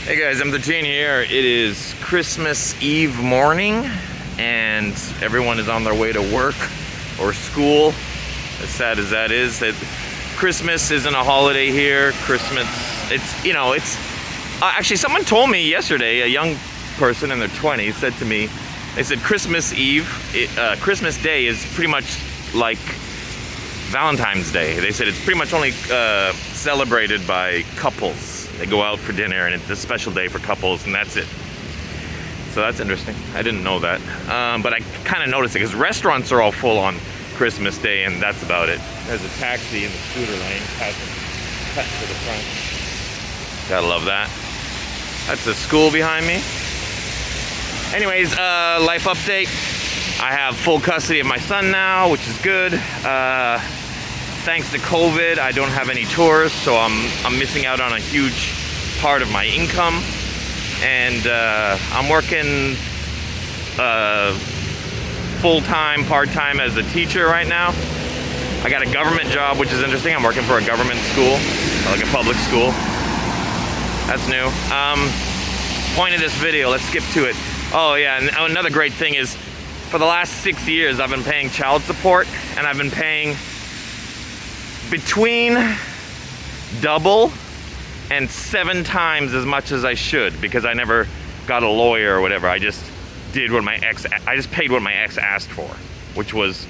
Hey guys, M13 here. It is Christmas Eve morning and everyone is on their way to work or school. As sad as that is, that Christmas isn't a holiday here. Christmas, it's actually someone told me yesterday, a young person in their 20s said to me, they said Christmas Eve, Christmas Day is pretty much like Valentine's Day. They said it's pretty much only celebrated by couples. They go out for dinner and it's a special day for couples and that's it. So that's interesting. I didn't know that. But I kind of noticed it because restaurants are all full on Christmas Day and that's about it. There's a taxi in the scooter lane passing cut to the front. Gotta love that. That's the school behind me. Anyways, life update. I have full custody of my son now, which is good. Thanks to COVID, I don't have any tours, so I'm missing out on a huge part of my income. And I'm working full-time, part-time as a teacher right now. I got a government job, which is interesting. I'm working for a government school, like a public school. That's new. Point of this video, let's skip to it. Oh yeah, and another great thing is, for the last 6 years, I've been paying child support, and I've been paying between double and 7 times as much as I should because I never got a lawyer or whatever. I just paid what my ex asked for, which was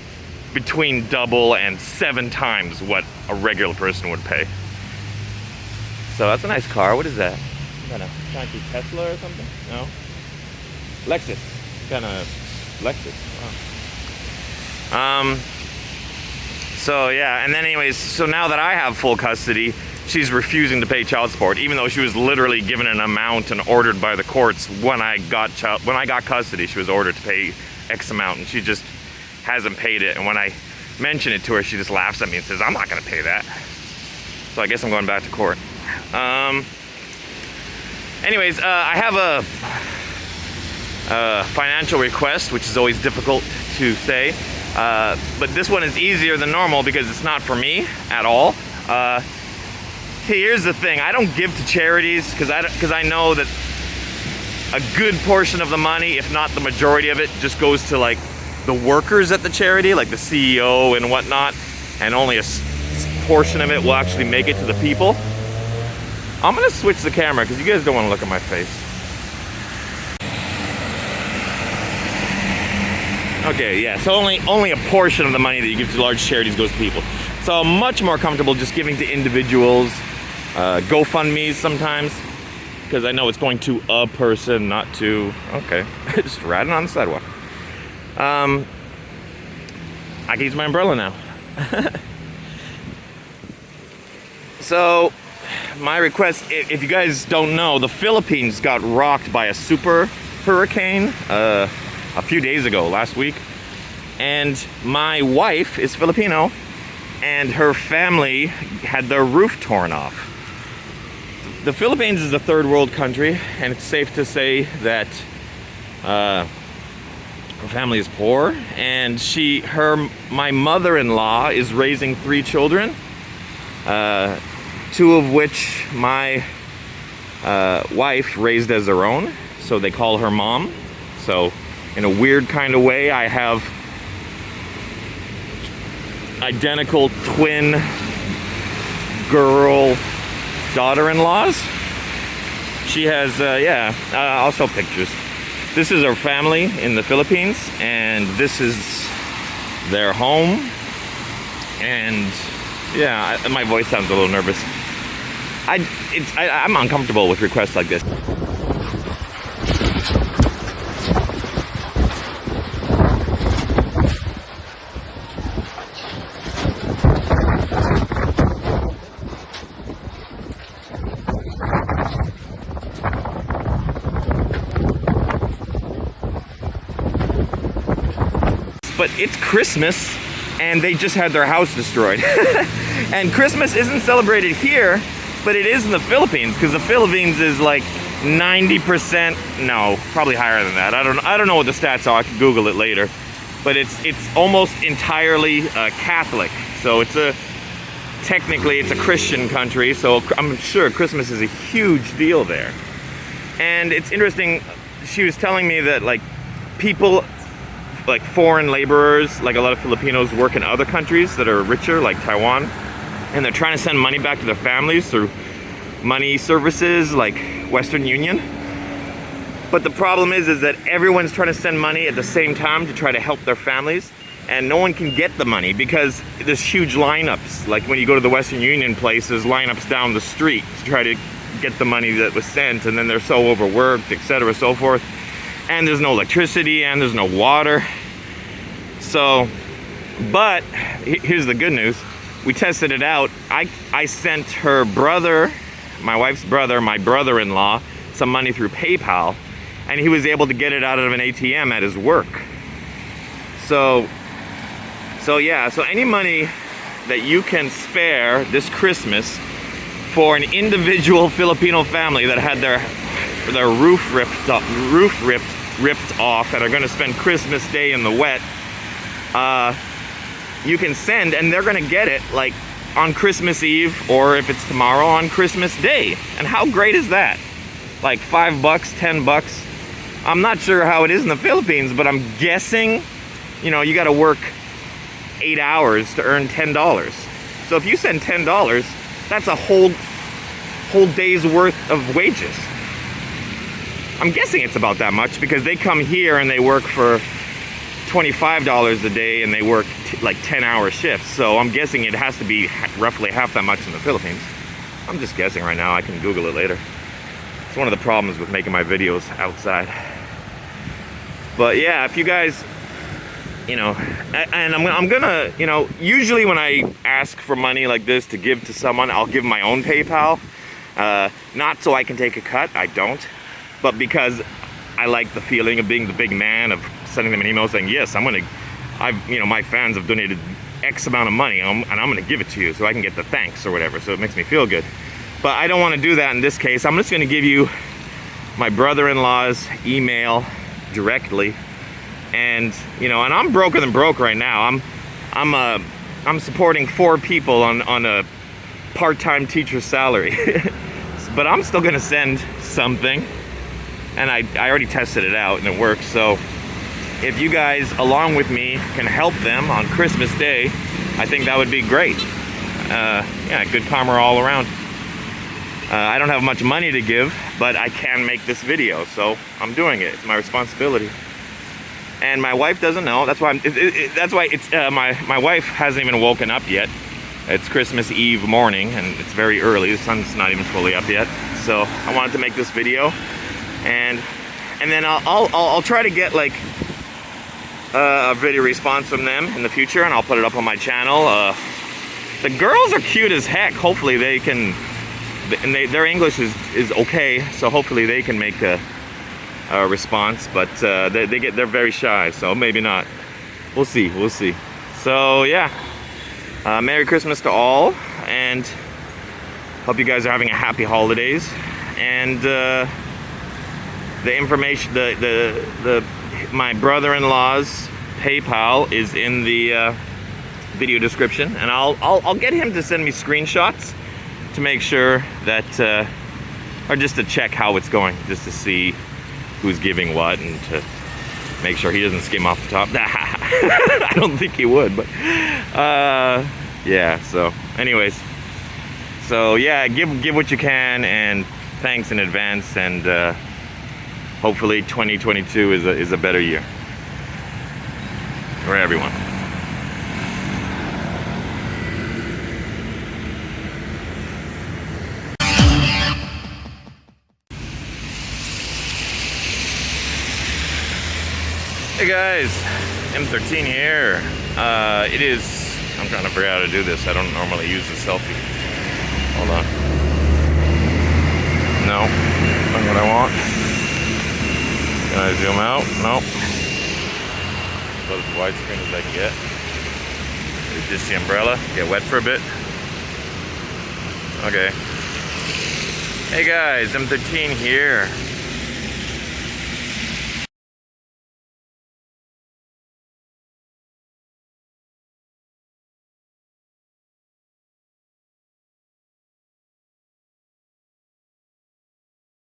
between double and 7 times what a regular person would pay. So that's a nice car. What is that? Kind of fancy Tesla or something? No? Lexus. Kind of Lexus. Wow. So yeah, and then anyways, so now that I have full custody, she's refusing to pay child support, even though she was literally given an amount and ordered by the courts when I got custody. She was ordered to pay X amount, and she just hasn't paid it. And when I mention it to her, she just laughs at me and says, "I'm not going to pay that." So I guess I'm going back to court. Anyways, I have a financial request, which is always difficult to say. But this one is easier than normal because it's not for me at all. Here's the thing, I don't give to charities because I know that a good portion of the money, if not the majority of it, just goes to like the workers at the charity, like the CEO and whatnot, and only a portion of it will actually make it to the people. I'm gonna switch the camera because you guys don't want to look at my face. Okay, yeah, so only a portion of the money that you give to large charities goes to people. So I'm much more comfortable just giving to individuals, GoFundMes sometimes, because I know it's going to a person, not to, okay, just riding on the sidewalk. I can use my umbrella now. So, my request, if you guys don't know, the Philippines got rocked by a super hurricane, a few days ago, last week, and my wife is Filipino and her family had their roof torn off. The Philippines is a third world country and it's safe to say that her family is poor, and my mother-in-law is raising 3 children, 2 of which my wife raised as her own, so they call her mom. So in a weird kind of way, I have identical twin girl daughter-in-laws. She has, I'll show pictures. This is her family in the Philippines, and this is their home. And yeah, my voice sounds a little nervous. I'm uncomfortable with requests like this. But it's Christmas and they just had their house destroyed. And Christmas isn't celebrated here, but it is in the Philippines, because the Philippines is like 90%, no, probably higher than that. I don't know what the stats are. I can Google it later. But it's almost entirely Catholic. So technically it's a Christian country, so I'm sure Christmas is a huge deal there. And it's interesting, she was telling me that like people, like foreign laborers, like a lot of Filipinos work in other countries that are richer, like Taiwan, and they're trying to send money back to their families through money services like Western Union. But the problem is that everyone's trying to send money at the same time to try to help their families, and no one can get the money because there's huge lineups. Like when you go to the Western Union place, there's lineups down the street to try to get the money that was sent, and then they're so overworked, etc., so forth. And there's no electricity and there's no water. So, but here's the good news. We tested it out. I sent her brother, my wife's brother, my brother-in-law, some money through PayPal, and he was able to get it out of an ATM at his work. So yeah, so any money that you can spare this Christmas for an individual Filipino family that had their roof ripped off and are going to spend Christmas Day in the wet, you can send, and they're going to get it like on Christmas Eve, or if it's tomorrow, on Christmas Day. And how great is that? Like $5, $10. I'm not sure how it is in the Philippines, but I'm guessing, you know, you got to work 8 hours to earn $10. So if you send $10, that's a whole day's worth of wages. I'm guessing it's about that much because they come here and they work for $25 a day and they work like 10-hour shifts. So I'm guessing it has to be roughly half that much in the Philippines. I'm just guessing right now. I can Google it later. It's one of the problems with making my videos outside. But yeah, if you guys, you know, and I'm gonna, you know, usually when I ask for money like this to give to someone, I'll give my own PayPal. Not so I can take a cut, I don't, but because I like the feeling of being the big man, of sending them an email saying, yes, you know, my fans have donated X amount of money, and I'm gonna give it to you so I can get the thanks or whatever, so it makes me feel good. But I don't want to do that in this case. I'm just gonna give you my brother-in-law's email directly, and you know, and I'm broker than broke right now. I'm supporting 4 people on a part-time teacher's salary. But I'm still gonna send something, and I already tested it out and it works. So if you guys along with me can help them on Christmas Day, I think that would be great. Yeah, good karma all around. I don't have much money to give, but I can make this video, so I'm doing it. It's my responsibility. And my wife doesn't know. That's why my wife hasn't even woken up yet. It's Christmas Eve morning, and it's very early. The sun's not even fully up yet. So I wanted to make this video, and then I'll try to get like a video response from them in the future, and I'll put it up on my channel. The girls are cute as heck. Hopefully they can, and their English is okay, so hopefully they can make a response. But they're very shy, so maybe not. We'll see. So yeah. Merry Christmas to all, and hope you guys are having a happy holidays. And the information, my brother-in-law's PayPal is in the video description, and I'll get him to send me screenshots to make sure that, or just to check how it's going, just to see who's giving what, and to make sure he doesn't skim off the top. I don't think he would, but yeah. So, anyways, so yeah, give what you can, and thanks in advance, and hopefully 2022 is a better year for everyone. Hey guys, M13 here. It is, I'm trying to figure out how to do this. I don't normally use the selfie. Hold on. No, not what I want. Can I zoom out? Nope. Go as widescreen as I can get. Is this the umbrella? Get wet for a bit. Okay. Hey guys, M13 here.